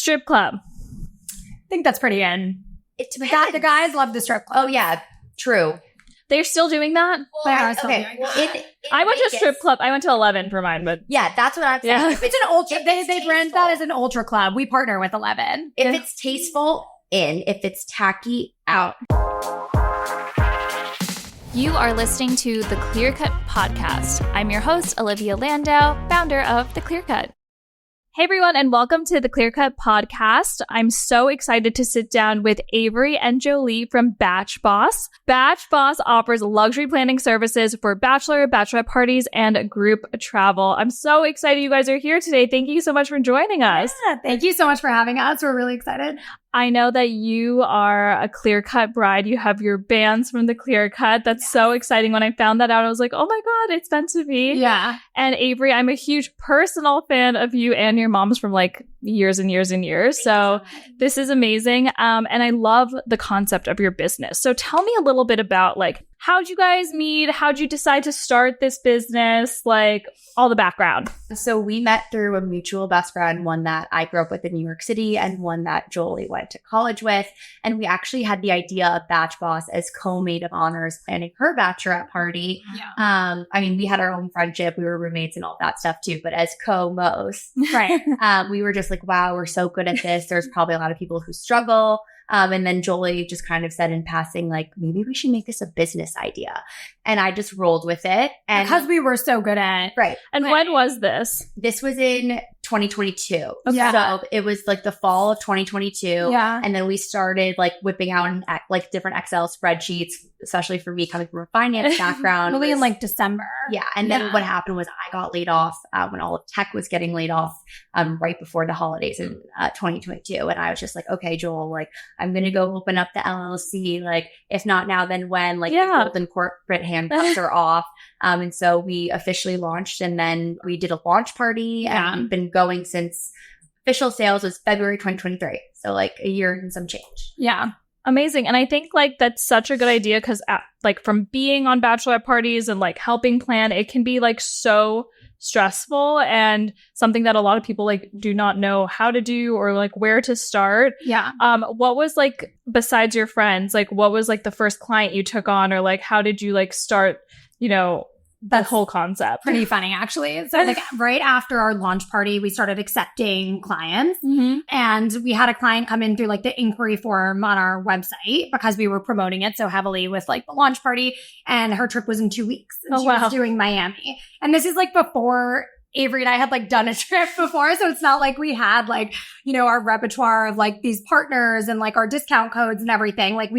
Strip club. I think that's pretty in. The guys love the strip club. Oh, yeah. True. They're still doing that? They are still doing that. I went to a strip club. I went to 11 for mine, but... Yeah, that's what I'm saying. Yeah. If It's an ultra. They brand that as an ultra club. We partner with 11. If it's tasteful, in. If it's tacky, out. You are listening to The Clear Cut Podcast. I'm your host, Olivia Landau, founder of The Clear Cut. Hey everyone, and welcome to The Clear Cut Podcast. I'm so excited to sit down with Avery and Jolie from BachBoss. BachBoss offers luxury planning services for bachelor, bachelorette parties, and group travel. I'm so excited you guys are here today. Thank you so much for joining us. Yeah, thank you so much for having us. We're really excited. I know that you are a Clear Cut bride. You have your bands from the Clear Cut. That's so exciting. When I found that out, I was like, oh my God, it's meant to be. Yeah. And Avery, I'm a huge personal fan of you and your moms from like years and years and years. So this is amazing. And I love the concept of your business. So tell me a little bit about like, how'd you guys meet? How'd you decide to start this business? Like all the background. So we met through a mutual best friend, one that I grew up with in New York City and one that Jolie went to college with. And we actually had the idea of BachBoss as co-maid of honors planning her bachelorette party. Yeah. I mean, we had our own friendship. We were roommates and all that stuff too, but as co-most, Right. we were just like, wow, we're so good at this. There's probably a lot of people who struggle. And then Jolie just kind of said in passing, like, maybe we should make this a business idea. And I just rolled with it. And Because we were so good at it. right. And when was this? This was in 2022. Yeah. So it was like the fall of 2022. Yeah. And then we started like whipping out like different Excel spreadsheets, especially for me coming from a finance background. Really in like December. Yeah. And then what happened was I got laid off when all of tech was getting laid off right before the holidays in 2022. And I was just like, okay, Joel, like I'm going to go open up the LLC. Like if not now, then when? Like the golden corporate handcuffs are off. And so we officially launched and then we did a launch party and we've been going since official sales was February 2023. So like a year and some change. Yeah. Amazing. And I think like that's such a good idea because like from being on bachelorette parties and like helping plan, it can be like so stressful and something that a lot of people like do not know how to do or like where to start. Yeah. What was like, besides your friends, like what was like the first client you took on or like how did you like start, you know, that whole concept? Pretty funny, actually. So like right after our launch party, we started accepting clients. Mm-hmm. And we had a client come in through like the inquiry form on our website because we were promoting it so heavily with like the launch party. And her trip was in 2 weeks. And she was doing Miami. And this is like before Avery and I had like done a trip before. So it's not like we had like, you know, our repertoire of like these partners and like our discount codes and everything. Like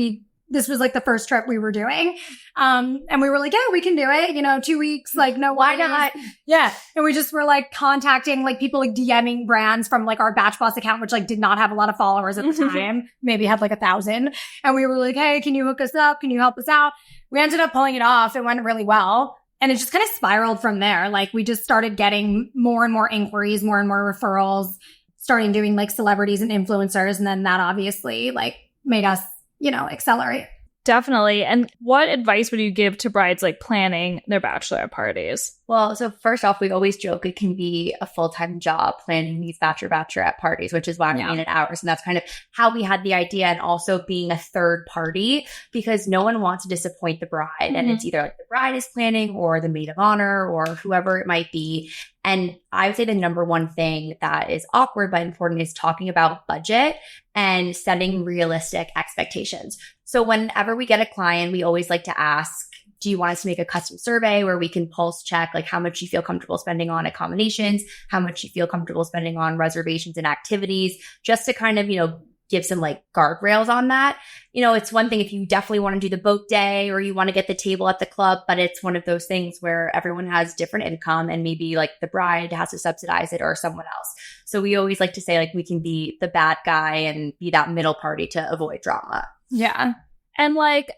this was like the first trip we were doing. And we were like, yeah, we can do it. You know, 2 weeks, like, no, why not? Yeah. And we just were like contacting like people, like DMing brands from like our BachBoss account, which like did not have a lot of followers at the time, maybe had like 1,000. And we were like, hey, can you hook us up? Can you help us out? We ended up pulling it off. It went really well. And it just kind of spiraled from there. Like we just started getting more and more inquiries, more and more referrals, starting doing like celebrities and influencers. And then that obviously like made us, you know, accelerate. Definitely. And what advice would you give to brides like planning their bachelorette parties? Well, so first off, we always joke it can be a full-time job planning these bachelorette parties, which is why I'm in it hours. And that's kind of how we had the idea and also being a third party because no one wants to disappoint the bride. And it's either like the bride is planning or the maid of honor or whoever it might be. And I would say the number one thing that is awkward but important is talking about budget and setting realistic expectations. So whenever we get a client, we always like to ask, do you want us to make a custom survey where we can pulse check like how much you feel comfortable spending on accommodations, how much you feel comfortable spending on reservations and activities, just to kind of, you know, give some like guardrails on that. You know, it's one thing if you definitely want to do the boat day or you want to get the table at the club, but it's one of those things where everyone has different income and maybe like the bride has to subsidize it or someone else. So we always like to say like we can be the bad guy and be that middle party to avoid drama. Yeah. And like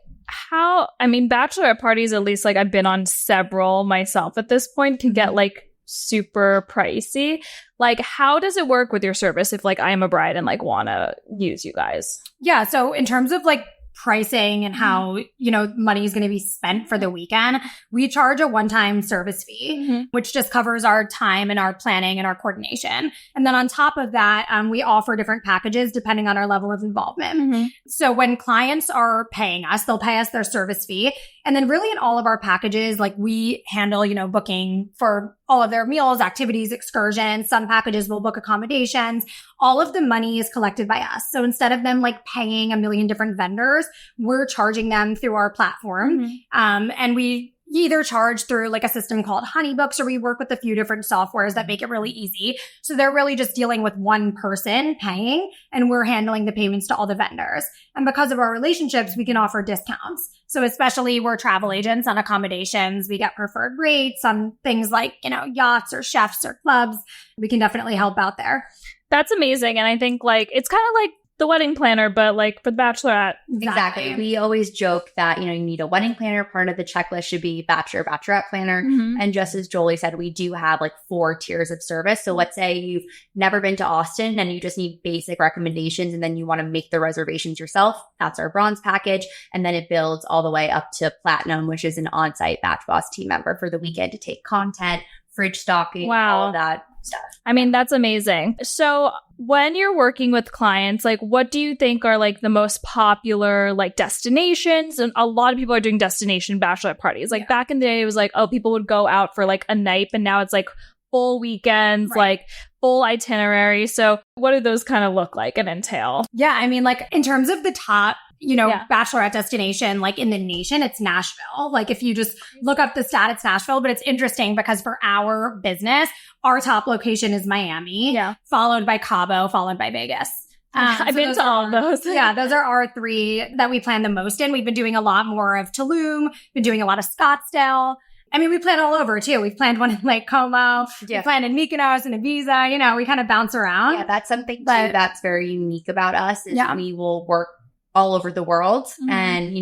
bachelorette parties, at least like I've been on several myself at this point, can get like super pricey. Like, how does it work with your service if like I am a bride and like want to use you guys? Yeah. So in terms of like pricing and how, money is going to be spent for the weekend, we charge a one-time service fee, which just covers our time and our planning and our coordination. And then on top of that, we offer different packages depending on our level of involvement. So when clients are paying us, they'll pay us their service fee. And then really in all of our packages, like we handle, booking for all of their meals, activities, excursions. Some packages will book accommodations. All of the money is collected by us. So instead of them like paying a million different vendors, we're charging them through our platform. And we either charge through like a system called Honeybooks, or we work with a few different softwares that make it really easy. So they're really just dealing with one person paying, and we're handling the payments to all the vendors. And because of our relationships, we can offer discounts. So especially we're travel agents on accommodations. We get preferred rates on things like, yachts or chefs or clubs. We can definitely help out there. That's amazing. And I think like, it's kind of like the wedding planner, but like for the Bachelorette. Exactly. We always joke that, you need a wedding planner. Part of the checklist should be Bachelorette planner. And just as Jolie said, we do have like 4 tiers of service. So let's say you've never been to Austin and you just need basic recommendations and then you want to make the reservations yourself. That's our bronze package. And then it builds all the way up to platinum, which is an on-site BachBoss team member for the weekend to take content, fridge stocking, all of that stuff. I mean, that's amazing. So when you're working with clients, like what do you think are like the most popular like destinations? And a lot of people are doing destination bachelorette parties. Like back in the day, it was like, oh, people would go out for like a night, but now it's like full weekends, like full itinerary. So what do those kind of look like and entail? Yeah. I mean, like in terms of the top, bachelorette destination, like in the nation, it's Nashville. Like if you just look up the stat, it's Nashville, but it's interesting because for our business, our top location is Miami, followed by Cabo, followed by Vegas. I've been to all of those. Those are our 3 that we plan the most in. We've been doing a lot more of Tulum, been doing a lot of Scottsdale. I mean, we plan all over too. We've planned one in Lake Como. We planned in Mykonos and Ibiza. We kind of bounce around. Yeah, that's something too that's very unique about us is we will work all over the world. And,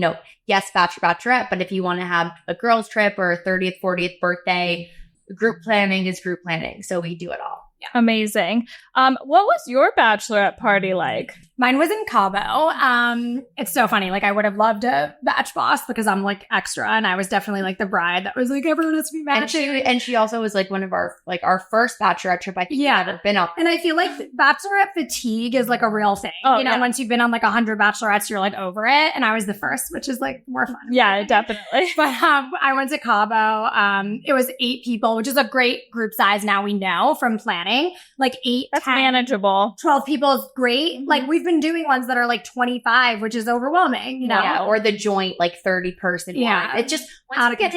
yes, Bachelorette, but if you want to have a girls trip or a 30th, 40th birthday, group planning is group planning. So we do it all. Amazing. What was your bachelorette party like? Mine was in Cabo. It's so funny. Like I would have loved a BachBoss because I'm like extra, and I was definitely like the bride that was like everyone has to be matching. And she also was like one of our first bachelorette trip I think we've ever been on. And I feel like bachelorette fatigue is like a real thing. Once you've been on like 100 bachelorettes, you're like over it. And I was the first, which is like more fun. Yeah, definitely. But I went to Cabo. It was 8 people, which is a great group size now we know from planning. Like 8, that's 10, manageable. 12 people is great. Like we've been doing ones that are like 25, which is overwhelming, or the joint like 30 person one. It just once you get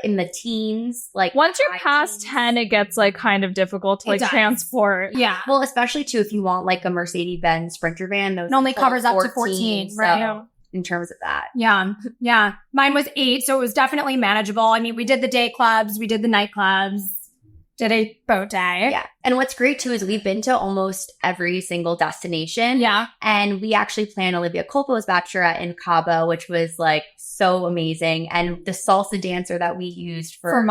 in the teens, like once you're past 10, it gets like kind of difficult to like transport. Well, especially too if you want like a Mercedes-Benz Sprinter van, those it only covers up to 14, right? So, in terms of that. Yeah. Mine was 8, so it was definitely manageable. I mean, we did the day clubs, we did the nightclubs. Did a boat day. Yeah. And what's great too is we've been to almost every single destination. Yeah. And we actually planned Olivia Culpo's Bachelorette in Cabo, which was like so amazing. And the salsa dancer that we used for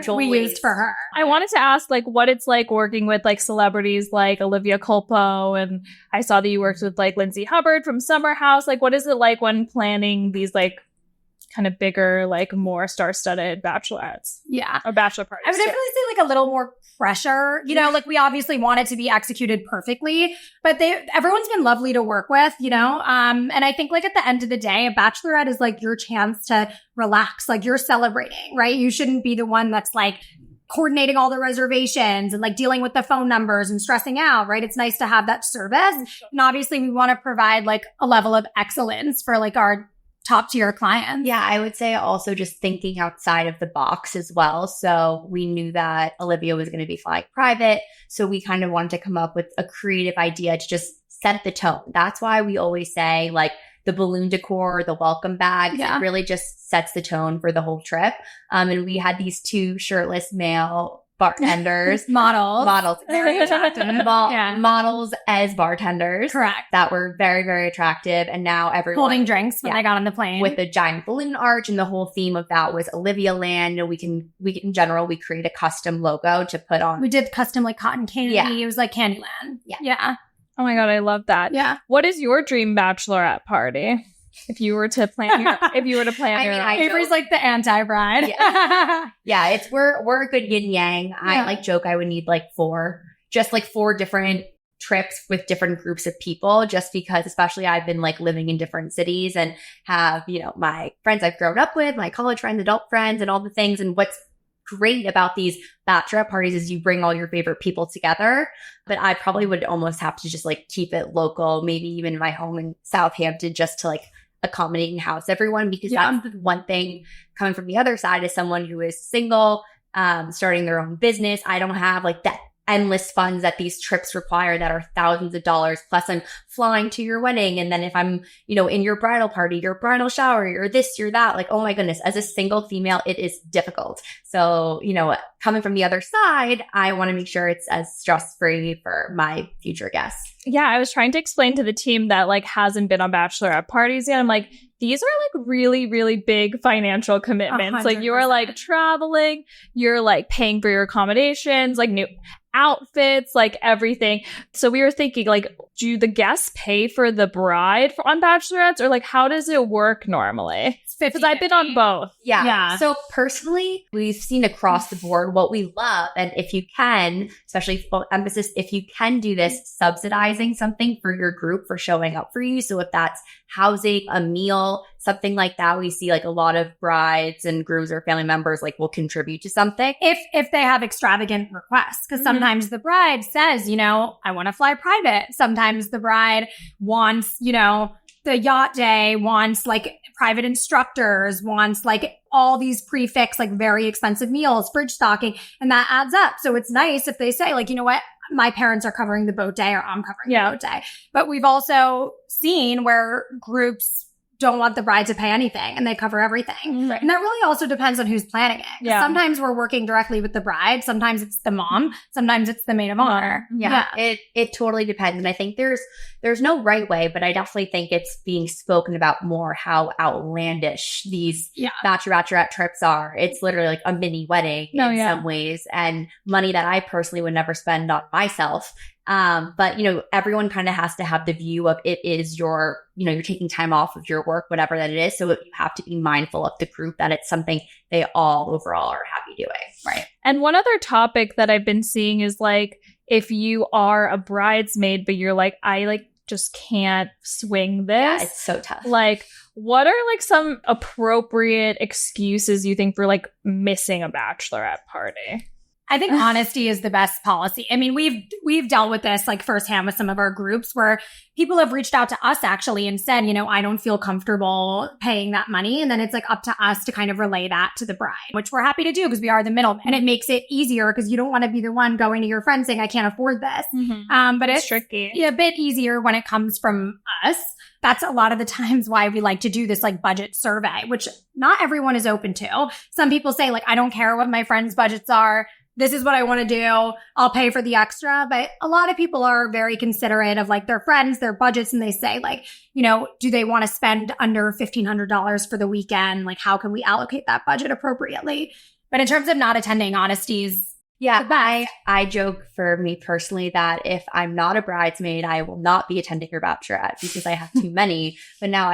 Jolie, we used for her. I wanted to ask like what it's like working with like celebrities like Olivia Culpo, and I saw that you worked with like Lindsay Hubbard from Summer House. Like what is it like when planning these like kind of bigger, like more star-studded bachelorettes? Or bachelor parties. I would definitely say like a little more pressure. Like we obviously want it to be executed perfectly, but everyone's been lovely to work with, and I think like at the end of the day, a bachelorette is like your chance to relax, like you're celebrating, right? You shouldn't be the one that's like coordinating all the reservations and like dealing with the phone numbers and stressing out, right? It's nice to have that service. And obviously we want to provide like a level of excellence for like our top tier clients. Yeah, I would say also just thinking outside of the box as well. So we knew that Olivia was going to be flying private. So we kind of wanted to come up with a creative idea to just set the tone. That's why we always say like the balloon decor, the welcome bags, it really just sets the tone for the whole trip. And we had these 2 shirtless male bartenders, models, very attractive, models as bartenders, correct, that were very, very attractive. And now everyone holding drinks when I got on the plane with a giant balloon arch, and the whole theme of that was Olivia Land. We in general, we create a custom logo to put on. We did custom like cotton candy. It was like Candyland. Yeah. Oh my God, I love that. Yeah. What is your dream bachelorette party? If you were to plan your Avery's like the anti-bride. Yeah, we're a good yin yang. I like joke I would need like four different trips with different groups of people, just because especially I've been like living in different cities and have, my friends I've grown up with, my college friends, adult friends, and all the things. And what's great about these bachelorette parties is you bring all your favorite people together. But I probably would almost have to just like keep it local, maybe even my home in Southampton, just to like accommodate and house everyone, because that's the one thing coming from the other side as someone who is single, starting their own business. I don't have like that endless funds that these trips require that are thousands of dollars. Plus I'm flying to your wedding. And then if I'm, in your bridal party, your bridal shower, you're this, you're that, like, oh my goodness, as a single female, it is difficult. So, coming from the other side, I want to make sure it's as stress-free for my future guests. Yeah, I was trying to explain to the team that like hasn't been on bachelorette parties yet. I'm like, these are like really, really big financial commitments. 100%. Like you are like traveling, you're like paying for your accommodations, like new outfits, like everything. So we were thinking, like, do the guests pay for the bride on bachelorettes, or like how does it work normally? Because I've been on both. Yeah. So personally, we've seen across the board what we love. And if you can, especially emphasis, if you can do this, subsidizing something for your group for showing up for you. So if that's housing, a meal, something like that, we see like a lot of brides and grooms or family members like will contribute to something. If they have extravagant requests, because sometimes the bride says, I want to fly private. Sometimes the bride wants, the yacht day, wants like private instructors, wants like all these prefix, like very expensive meals, fridge stocking, and that adds up. So it's nice if they say like, you know what, my parents are covering the boat day or I'm covering the boat day. But we've also seen where groups don't want the bride to pay anything and they cover everything. Right. And that really also depends on who's planning it. Yeah. Sometimes we're working directly with the bride. Sometimes it's the mom. Sometimes it's the maid of honor. Yeah. It totally depends. And I think there's no right way, but I definitely think it's being spoken about more how outlandish these bachelorette trips are. It's literally like a mini wedding in some ways, and money that I personally would never spend on myself. But everyone kind of has to have the view of it is your, you're taking time off of your work, whatever that it is. So you have to be mindful of the group that it's something they all overall are happy doing. Right. And one other topic that I've been seeing is like, if you are a bridesmaid, but you're like, I like just can't swing this. Yeah, it's so tough. Like, what are like some appropriate excuses you think for like missing a bachelorette party? I think honesty is the best policy. I mean, we've dealt with this like firsthand with some of our groups where people have reached out to us actually and said, I don't feel comfortable paying that money. And then it's like up to us to kind of relay that to the bride, which we're happy to do because we are the middleman. And it makes it easier because you don't want to be the one going to your friend saying, I can't afford this. But it's tricky. A bit easier when it comes from us. That's a lot of the times why we like to do this like budget survey, which not everyone is open to. Some people say like, I don't care what my friends' budgets are. This is what I want to do. I'll pay for the extra. But a lot of people are very considerate of like their friends, their budgets. And they say like, do they want to spend under $1,500 for the weekend? Like, how can we allocate that budget appropriately? But in terms of not attending, honesty is I joke for me personally that if I'm not a bridesmaid, I will not be attending your bachelorette because I have too many. But now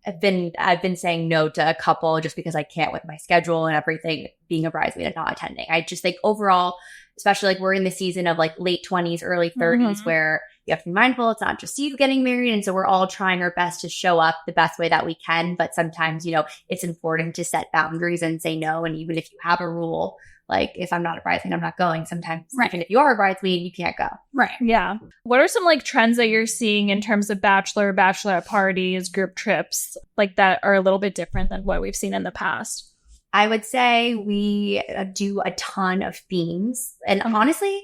I've been saying no to a couple just because I can't with my schedule and everything, being a bridesmaid and not attending. I just think overall, especially like we're in the season of like late 20s, early 30s, where you have to be mindful. It's not just you getting married. And so we're all trying our best to show up the best way that we can. But sometimes, it's important to set boundaries and say no. And even if you have a rule, like if I'm not a bridesmaid, I'm not going. Sometimes even if you are a bridesmaid, you can't go. Right. Yeah. What are some like trends that you're seeing in terms of bachelorette parties, group trips, like that are a little bit different than what we've seen in the past? I would say we do a ton of themes. And honestly,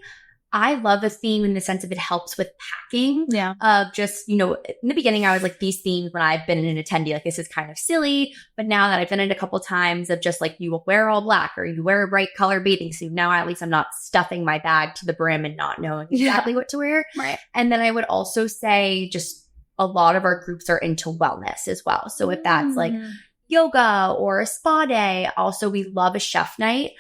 I love a theme in the sense of it helps with packing. Yeah. Just, in the beginning, I was like, these themes when I've been an attendee, like this is kind of silly. But now that I've done it a couple times of just like you wear all black or you wear a bright color bathing suit, now at least I'm not stuffing my bag to the brim and not knowing exactly what to wear. Right. And then I would also say just a lot of our groups are into wellness as well. So if that's like yoga or a spa day. Also, we love a chef night.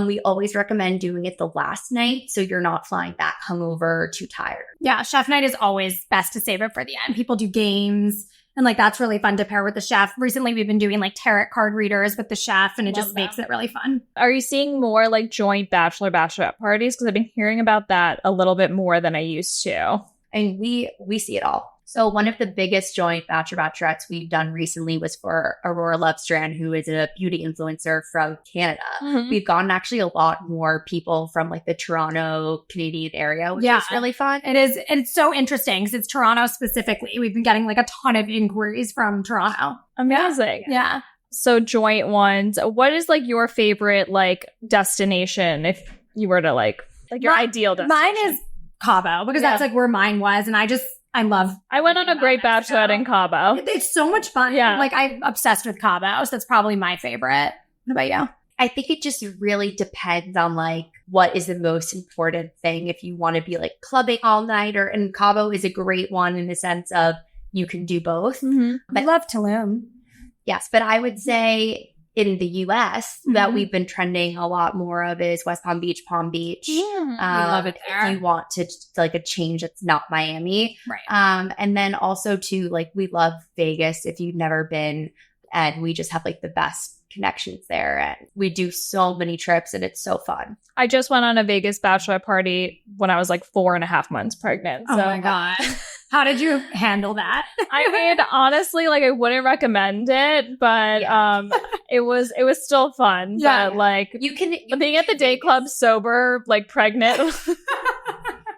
We always recommend doing it the last night so you're not flying back hungover or too tired. Yeah, chef night is always best to save it for the end. People do games. And like, that's really fun to pair with the chef. Recently, we've been doing like tarot card readers with the chef, and it just makes it really fun. Are you seeing more like joint bachelorette parties? Because I've been hearing about that a little bit more than I used to. And we see it all. So one of the biggest joint bachelorettes we've done recently was for Aurora Lovestrand, who is a beauty influencer from Canada. Mm-hmm. We've gotten actually a lot more people from like the Toronto, Canadian area, which is really fun. It is. And it's so interesting because it's Toronto specifically. We've been getting like a ton of inquiries from Toronto. Amazing. Yeah. So joint ones. What is like your favorite like destination if you were to like your ideal destination? Mine is Cabo because that's like where mine was. And I went on a great bachelorette in Cabo. It's so much fun. Yeah. Like I'm obsessed with Cabo. So that's probably my favorite. What about you? I think it just really depends on like what is the most important thing. If you want to be like clubbing all night, and Cabo is a great one in the sense of you can do both. Mm-hmm. But I love Tulum. Yes. But I would say in the US that we've been trending a lot more of is West Palm Beach, Palm Beach. I love it there. If you want to like a change that's not Miami. Right. And then also too, like we love Vegas if you've never been, and we just have like the best connections there. And we do so many trips and it's so fun. I just went on a Vegas bachelorette party when I was like 4.5 months pregnant. Oh my God. How did you handle that? I mean, honestly, like I wouldn't recommend it, but it was still fun. Yeah. But like you can being at the day club sober, like pregnant.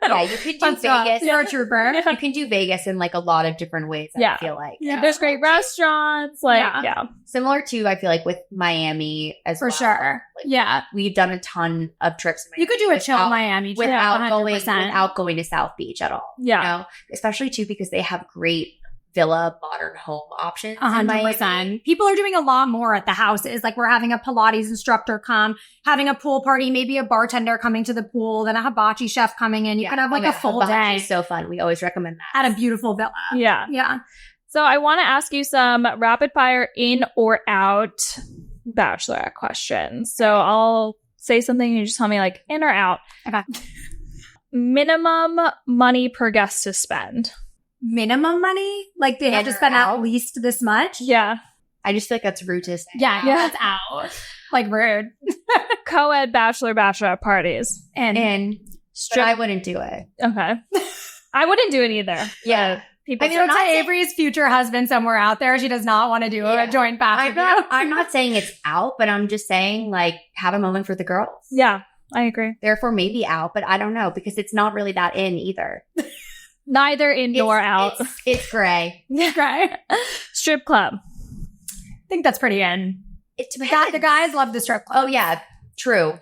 Yeah, you could do Vegas. You're a trooper. Yeah. You can do Vegas in like a lot of different ways, I feel like. Yeah. There's great restaurants. Like, Similar to, I feel like, with Miami as well. For sure. Like, we've done a ton of trips. You could do a chill Miami trip without going to South Beach at all. Yeah. You know? Especially, too, because they have great villa, modern home options. 100%. People are doing a lot more at the houses. Like we're having a Pilates instructor come, having a pool party, maybe a bartender coming to the pool, then a hibachi chef coming in. You can have like a full day. So fun. We always recommend that. At a beautiful villa. Yeah. Yeah. So I want to ask you some rapid fire in or out bachelorette questions. So I'll say something and you just tell me like in or out. Okay. Minimum money per guest to spend. Minimum money? Like they have to spend at least this much? Yeah. I just feel like that's rude to say. Yeah. That's out. Like rude. Co-ed bachelorette parties. And I wouldn't do it. Okay. I wouldn't do it either. Yeah. People so to Avery's future husband somewhere out there, she does not want to do a joint bachelor. I'm not saying it's out, but I'm just saying like have a moment for the girls. Yeah, I agree. Therefore maybe out, but I don't know because it's not really that in either. Neither in nor out. It's gray. Gray. Strip club. I think that's pretty in. The guys love the strip club. Oh yeah, true.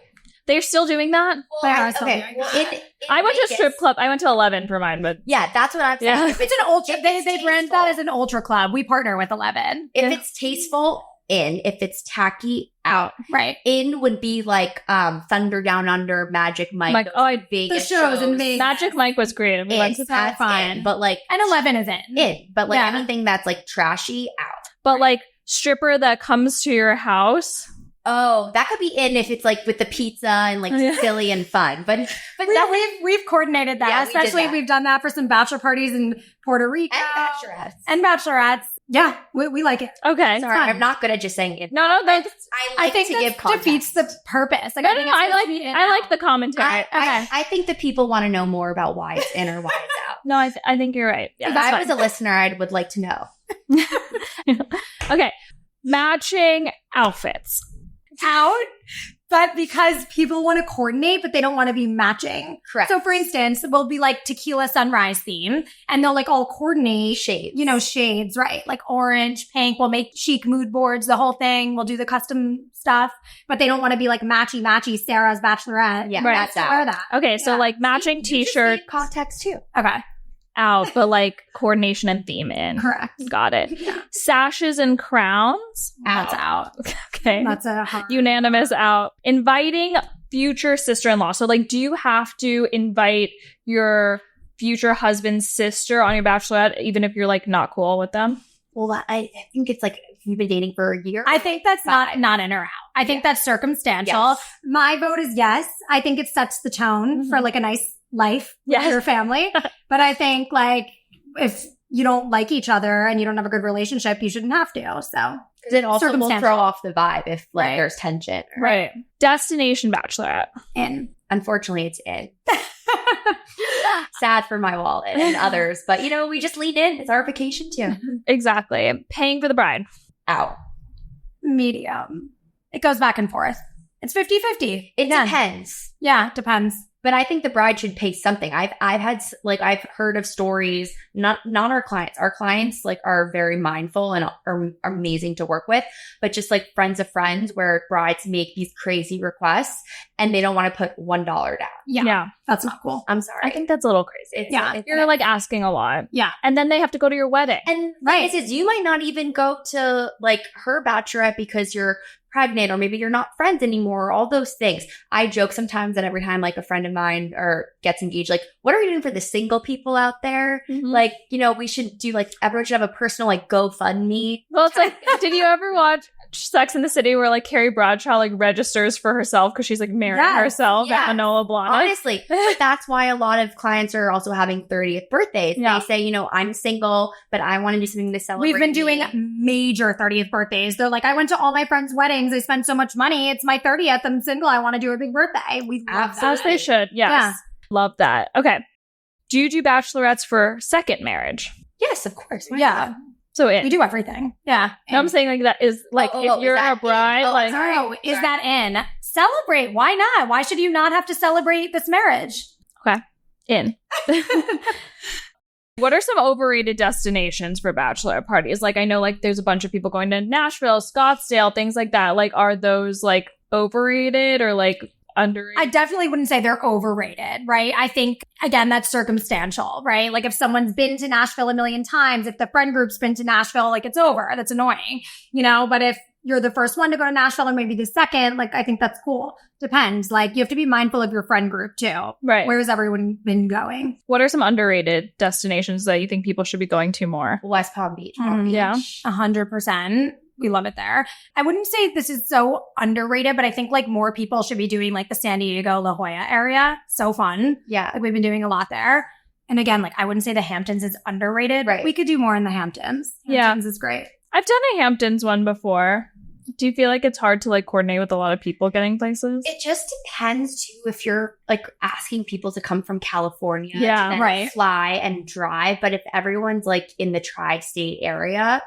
They're still doing that? Well, they are still doing that. I went to strip club. I went to 11 for mine, but yeah, that's what I'm saying. Yeah. If it's an ultra. They brand that as an ultra club. We partner with 11. If it's tasteful, in. If it's tacky, out. Right. In would be like Thunder Down Under, Magic Mike. Vegas the shows in Vegas. Magic Mike was great. And we went to that. Fine. But like, and 11 is in. But like anything that's like trashy, out. But like stripper that comes to your house. Oh, that could be in if it's like with the pizza and like silly and fun. But we've coordinated that. Yeah, especially we've done that for some bachelor parties in Puerto Rico. And bachelorettes. Yeah, we like it. Okay. Sorry, I'm not good at just saying it. No, that's I think to give context. Defeats the purpose. Like, I like the commentary. I think that people want to know more about why it's in or why it's out. No, I think you're right. Yeah, if I was a listener, I would like to know. Okay. Matching outfits. Out, but because people want to coordinate, but they don't want to be matching. Correct. So for instance, we'll be like tequila sunrise theme and they'll like all coordinate shades, shades, right? Like orange, pink. We'll make chic mood boards, the whole thing. We'll do the custom stuff, but they don't want to be like matchy Sarah's Bachelorette. Yeah, right. That's out. Wear that. Okay. So like matching t-shirt. Context too. Okay. Out, but like coordination and theme in. Correct. Got it. Yeah. Sashes and crowns. That's out. Okay. That's a hard. Unanimous out. Inviting future sister-in-law. So like, do you have to invite your future husband's sister on your bachelorette, even if you're like not cool with them? Well, I think it's like if you've been dating for a year. I think that's not in or out. I think that's circumstantial. Yes. My vote is yes. I think it sets the tone for like a nice life with your family. But I think like if you don't like each other and you don't have a good relationship, you shouldn't have to. So because it also will throw off the vibe if like there's tension. Right. Destination Bachelorette. Unfortunately, it's in. Sad for my wallet and others, but we just lean in. It's our vacation too. Exactly. Paying for the bride. Out. Medium. It goes back and forth. It's 50-50. It depends. Yeah, it depends. But I think the bride should pay something. I've heard of stories, not our clients. Our clients like are very mindful and are amazing to work with, but just like friends of friends where brides make these crazy requests and they don't want to put $1 down. Yeah. That's not cool. I'm sorry. I think that's a little crazy. You're like asking a lot. Yeah. And then they have to go to your wedding. And you might not even go to like her bachelorette because you're pregnant or maybe you're not friends anymore, all those things. I joke sometimes that every time like a friend of mine gets engaged, like, what are we doing for the single people out there? Mm-hmm. Like, we should do like, everyone should have a personal like GoFundMe. Well, it's like, did you ever watch Sex in the City where like Carrie Bradshaw like registers for herself because she's like marrying herself at Manoa Blahnik? Honestly, but that's why a lot of clients are also having 30th birthdays. Yeah. They say, I'm single, but I want to do something to celebrate. We've been doing major 30th birthdays. They're like, I went to all my friends' weddings. I spent so much money. It's my 30th. I'm single. I want to do a big birthday. We love that. As they should. Yes. Yeah. Love that. Okay. Do you do bachelorettes for second marriage? Yes, of course. Yeah. So we do everything. Yeah. No, I'm saying like that is like if you're a bride, is that in? Celebrate. Why not? Why should you not have to celebrate this marriage? Okay. In. What are some overrated destinations for bachelorette parties? Like I know like there's a bunch of people going to Nashville, Scottsdale, things like that. Like are those like overrated or like underrated? I definitely wouldn't say they're overrated, right? I think, again, that's circumstantial, right? Like if someone's been to Nashville a million times, if the friend group's been to Nashville, like it's over. That's annoying, but if you're the first one to go to Nashville or maybe the second, like I think that's cool. Depends. Like you have to be mindful of your friend group too. Right. Where has everyone been going? What are some underrated destinations that you think people should be going to more? West Palm Beach. Yeah. 100%. We love it there. I wouldn't say this is so underrated, but I think like more people should be doing like the San Diego, La Jolla area. So fun. Yeah. Like we've been doing a lot there. And again, like I wouldn't say the Hamptons is underrated. Right. We could do more in the Hamptons. Hamptons is great. I've done a Hamptons one before. Do you feel like it's hard to like coordinate with a lot of people getting places? It just depends too if you're like asking people to come from California to fly and drive. But if everyone's like in the tri-state area,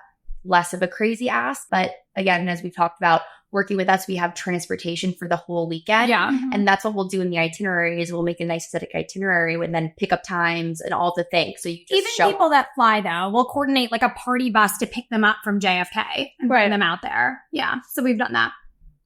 less of a crazy ask. But again, as we've talked about, working with us, we have transportation for the whole weekend. Yeah. And that's what we'll do in the itineraries. We'll make a nice aesthetic itinerary and then pick up times and all the things. So you just even people that fly though, we'll coordinate like a party bus to pick them up from JFK and bring them out there. Yeah. So we've done that.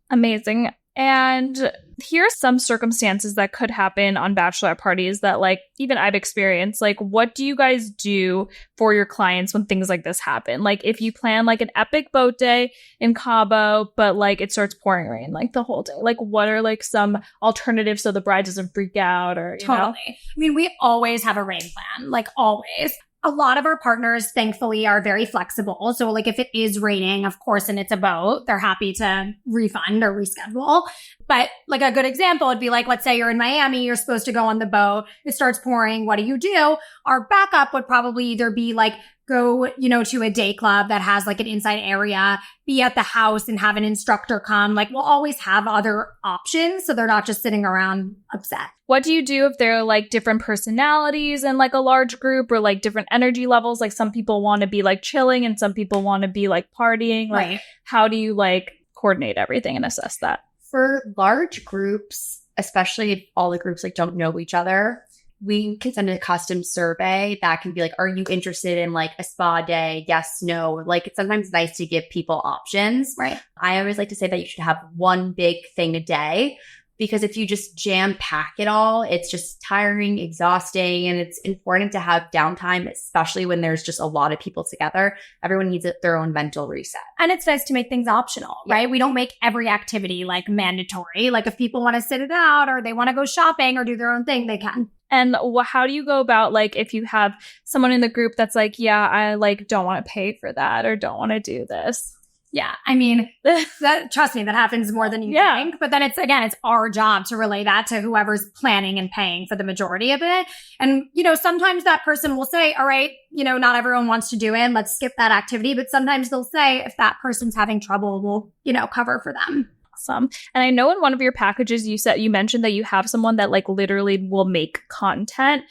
Amazing. And here's some circumstances that could happen on bachelorette parties that like even I've experienced. Like what do you guys do for your clients when things like this happen? Like if you plan like an epic boat day in Cabo, but like it starts pouring rain like the whole day. Like what are like some alternatives so the bride doesn't freak out or you know? I mean, we always have a rain plan, like always. A lot of our partners, thankfully, are very flexible. So like if it is raining, of course, and it's a boat, they're happy to refund or reschedule. But like a good example would be like, let's say you're in Miami, you're supposed to go on the boat. It starts pouring. What do? Our backup would probably either be like, go, to a day club that has like an inside area, be at the house and have an instructor come. Like we'll always have other options. So they're not just sitting around upset. What do you do if there are like different personalities in like a large group or like different energy levels? Like some people want to be like chilling and some people want to be like partying. Like how do you like coordinate everything and assess that? For large groups, especially if all the groups like don't know each other, we can send a custom survey that can be like, are you interested in like a spa day? Yes, no. Like it's sometimes nice to give people options. Right. I always like to say that you should have one big thing a day because if you just jam pack it all, it's just tiring, exhausting, and it's important to have downtime, especially when there's just a lot of people together. Everyone needs their own mental reset. And it's nice to make things optional, right? We don't make every activity like mandatory. Like if people want to sit it out or they want to go shopping or do their own thing, they can. And how do you go about like if you have someone in the group that's like, yeah, I like don't want to pay for that or don't want to do this? Yeah. I mean, trust me, that happens more than you think. But then it's our job to relay that to whoever's planning and paying for the majority of it. And, sometimes that person will say, all right, not everyone wants to do it. Let's skip that activity. But sometimes they'll say, if that person's having trouble, we'll, cover for them. Awesome. And I know in one of your packages, you mentioned that you have someone that like literally will make content.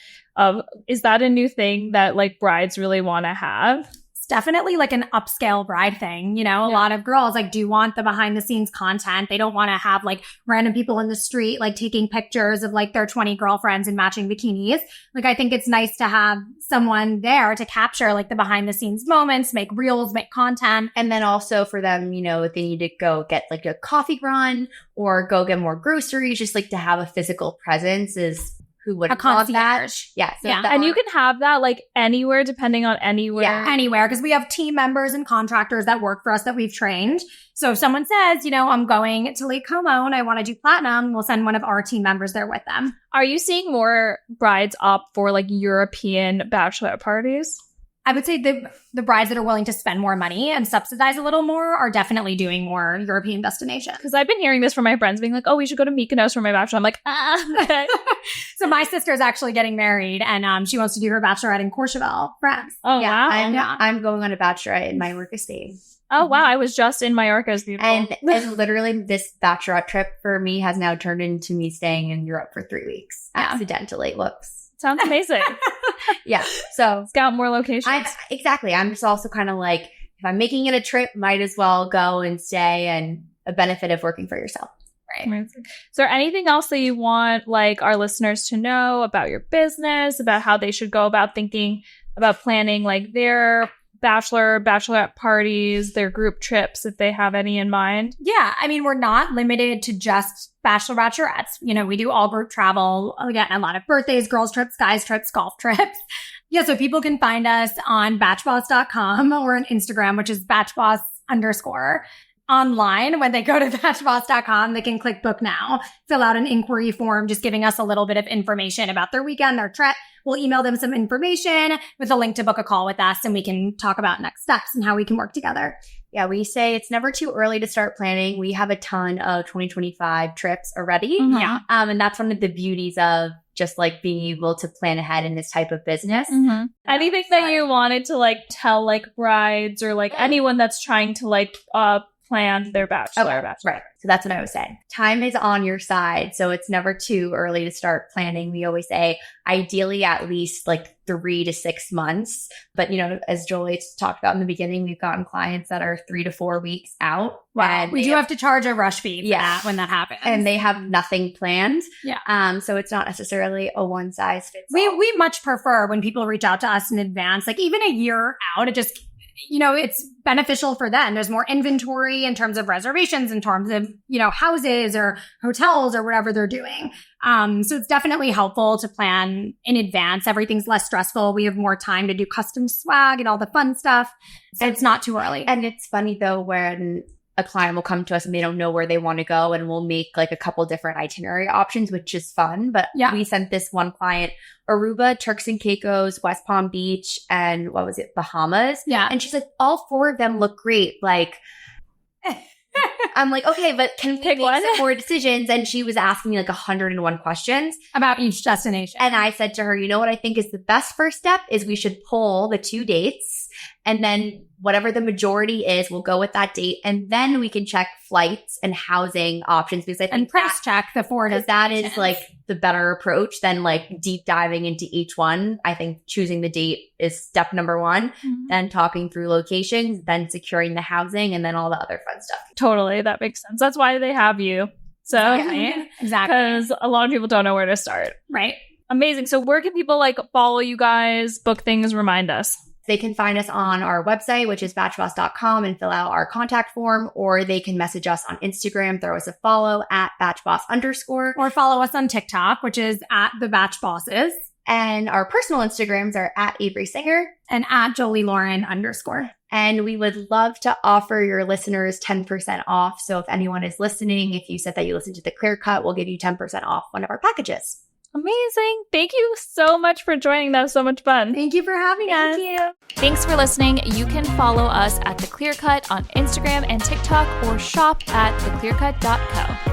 Is that a new thing that like brides really want to have? Definitely like an upscale bride thing. A lot of girls like do want the behind the scenes content. They don't want to have like random people in the street, like taking pictures of like their 20 girlfriends in matching bikinis. Like, I think it's nice to have someone there to capture like the behind the scenes moments, make reels, make content. And then also for them, if they need to go get like a coffee run or go get more groceries, just like to have a physical presence is who would love that. Yeah. And you can have that like anywhere, depending on anywhere. Yeah, anywhere. Because we have team members and contractors that work for us that we've trained. So if someone says, I'm going to Lake Como and I want to do platinum, we'll send one of our team members there with them. Are you seeing more brides opt for like European bachelorette parties? I would say the brides that are willing to spend more money and subsidize a little more are definitely doing more European destinations. Because I've been hearing this from my friends being like, oh, we should go to Mykonos for my bachelor. I'm like, okay. So my sister is actually getting married and she wants to do her bachelorette in Courchevel, France. Oh, yeah, wow. I'm going on a bachelorette in Mallorca, Spain. Oh, wow. I was just in Mallorca. It's beautiful. And literally this bachelorette trip for me has now turned into me staying in Europe for 3 weeks. Accidentally. Whoops. Sounds amazing. Yeah. So scout more locations. Exactly. I'm just also kind of like, if I'm making it a trip, might as well go and stay, and a benefit of working for yourself. Right. Amazing. Is there anything else that you want like our listeners to know about your business, about how they should go about thinking about planning like their bachelorette parties, their group trips, if they have any in mind? Yeah. I mean, we're not limited to just bachelorettes. We do all group travel. Again, a lot of birthdays, girls trips, guys trips, golf trips. Yeah. So people can find us on BachBoss.com or on Instagram, which is BachBoss_. Online, when they go to BachBoss.com, they can click book now, fill out an inquiry form, just giving us a little bit of information about their weekend, their trip. We'll email them some information with a link to book a call with us, and we can talk about next steps and how we can work together. Yeah, we say it's never too early to start planning. We have a ton of 2025 trips already. Mm-hmm. Yeah. And that's one of the beauties of just like being able to plan ahead in this type of business. Mm-hmm. Anything that you wanted to like tell like brides or like anyone that's trying to like plan their bachelor. Right. So that's what I was saying. Time is on your side. So it's never too early to start planning. We always say ideally at least like 3 to 6 months. But, as Jolie talked about in the beginning, we've gotten clients that are 3 to 4 weeks out. Wow. We do have to charge a rush fee for that when that happens. And they have nothing planned. Yeah. So it's not necessarily a one size fits all. We much prefer when people reach out to us in advance, like even a year out, it just it's beneficial for them. There's more inventory in terms of reservations, in terms of, houses or hotels or whatever they're doing. So it's definitely helpful to plan in advance. Everything's less stressful. We have more time to do custom swag and all the fun stuff. So it's not too early. And it's funny though, when a client will come to us and they don't know where they want to go, and we'll make like a couple different itinerary options, which is fun. But we sent this one client Aruba, Turks and Caicos, West Palm Beach, and Bahamas. Yeah. And she's like, all 4 of them look great. Like, I'm like, okay, but can we pick make one? some more decisions? And she was asking me like 101 questions about each destination. And I said to her, what I think is the best first step is we should pull the 2 dates, and then whatever the majority is, we'll go with that date. And then we can check flights and housing options, because I think price check the 4 because that is like the better approach than like deep diving into each one. I think choosing the date is step number 1, then talking through locations, then securing the housing, and then all the other fun stuff. Totally. That makes sense. That's why they have you. So, Exactly. Because a lot of people don't know where to start. Right. Amazing. So where can people like follow you guys, book things, remind us? They can find us on our website, which is BachBoss.com, and fill out our contact form, or they can message us on Instagram, throw us a follow at BachBoss_. Or follow us on TikTok, which is at the BachBosses. And our personal Instagrams are at Avery Singer and at Jolie Lauren _. And we would love to offer your listeners 10% off. So if anyone is listening, if you said that you listened to the Clear Cut, we'll give you 10% off one of our packages. Amazing. Thank you so much for joining. That was so much fun. Thank you for having us. Thank you. Thanks for listening. You can follow us at The Clear Cut on Instagram and TikTok or shop at theclearcut.co.